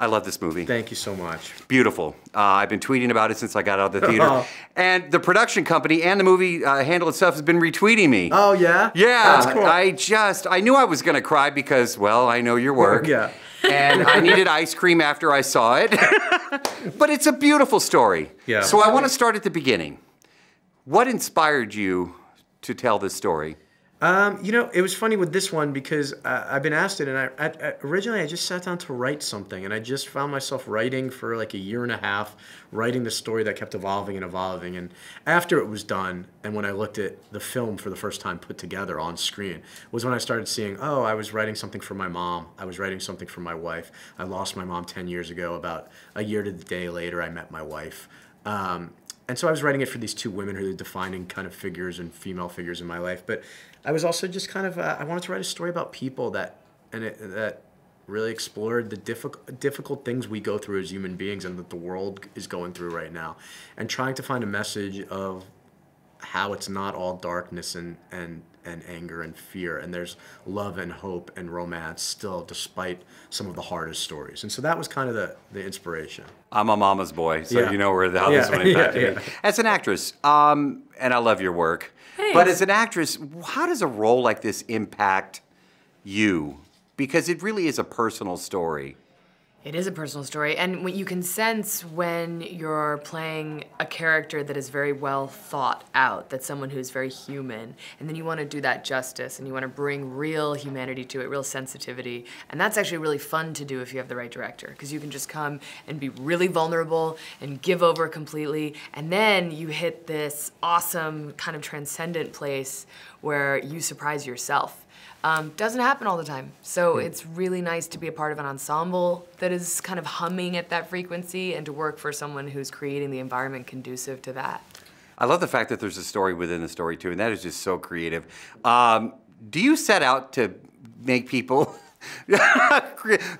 I love this movie. Thank you so much. Beautiful. I've been tweeting about it since I got out of the theater. And the production company and the movie handle itself has been retweeting me. Oh, yeah? Yeah. That's cool. I knew I was going to cry because, well, I know your work. Yeah. And I needed ice cream after I saw it. But it's a beautiful story. Yeah. So I want to start at the beginning. What inspired you to tell this story? You know, it was funny with this one because I've been asked it, and originally I just sat down to write something, and I just found myself writing for like a year and a half, writing the story that kept evolving and evolving. And after it was done, and when I looked at the film for the first time put together on screen, was when I started seeing, oh, I was writing something for my mom. I was writing something for my wife. I lost my mom 10 years ago. About a year to the day later, I met my wife. And so I was writing it for these two women who are defining kind of figures and female figures in my life. But I was also just kind of, I wanted to write a story about people that really explored the difficult things we go through as human beings and that the world is going through right now. And trying to find a message of how it's not all darkness and anger and fear, and there's love and hope and romance still, despite some of the hardest stories. And so that was kind of the inspiration. I'm a mama's boy, so Yeah. you know how this one impacted me. As an actress, and I love your work, but as an actress, how does a role like this impact you? Because it really is a personal story. It is a personal story, and what you can sense when you're playing a character that is very well thought out, that's someone who's very human, and then you want to do that justice, and you want to bring real humanity to it, real sensitivity, and that's actually really fun to do if you have the right director, because you can just come and be really vulnerable and give over completely, and then you hit this awesome kind of transcendent place where you surprise yourself. Doesn't happen all the time. So it's really nice to be a part of an ensemble that is kind of humming at that frequency and to work for someone who's creating the environment conducive to that. I love the fact that there's a story within the story too, and that is just so creative. Do you set out to make people...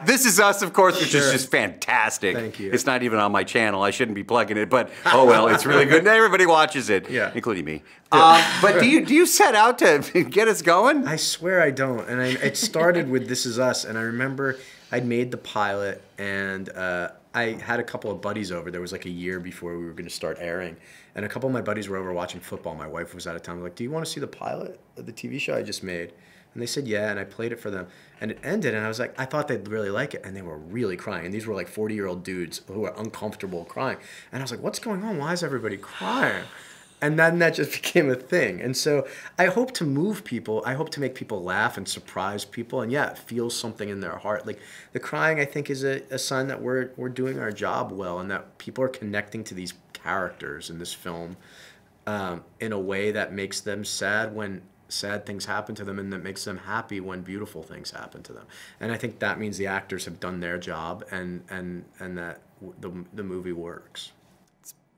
This Is Us, of course, which is just fantastic. Thank you. It's not even on my channel. I shouldn't be plugging it, but oh well, it's really good. Everybody watches it, including me. But do you set out to get us going? I swear I don't. And it started with This Is Us, and I remember I'd made the pilot, and I had a couple of buddies over. There was like a year before we were going to start airing, and a couple of my buddies were over watching football. My wife was out of town. They're like, "Do you want to see the pilot of the TV show I just made?" And they said, yeah, and I played it for them. And it ended, and I was like, I thought they'd really like it. And they were really crying. And these were like 40-year-old dudes who were uncomfortable crying. And I was like, what's going on? Why is everybody crying? And then that just became a thing. And so I hope to move people. I hope to make people laugh and surprise people. And yeah, feel something in their heart. Like the crying, I think, is a sign that we're doing our job well and that people are connecting to these characters in this film in a way that makes them sad when sad things happen to them and that makes them happy when beautiful things happen to them. And I think that means the actors have done their job and that the movie works.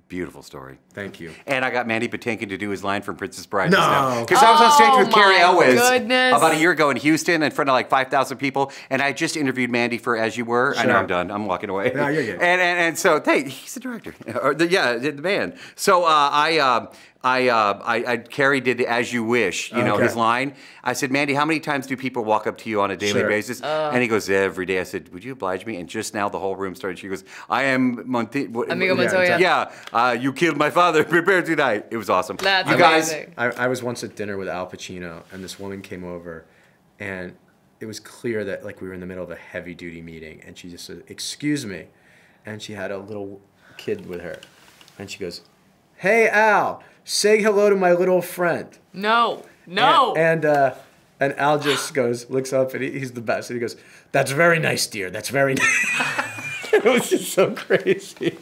Beautiful story. Thank you. And I got Mandy Patinkin to do his line from Princess Bride. No. Because I was on stage with Carrie Elwes goodness. about a year ago in Houston in front of like 5,000 people. And I just interviewed Mandy for As You Were. Sure. I know I'm done. I'm walking away. No, you're good. And so, hey, he's the director. Or the man. So Carrie did the As You Wish, you know, his line. I said, Mandy, how many times do people walk up to you on a daily basis? And he goes, every day. I said, would you oblige me? And just now the whole room started. She goes, I am Amigo Montoya. Yeah, you killed my father. Prepare to die. It was awesome. That's you guys. amazing. I was once at dinner with Al Pacino, and this woman came over, and it was clear that like we were in the middle of a heavy-duty meeting, and she just said, excuse me. And she had a little kid with her. And she goes, hey, Al, say hello to my little friend. No. And Al just goes, looks up, and he's the best. And he goes, that's very nice, dear. That's very nice. It was just so crazy.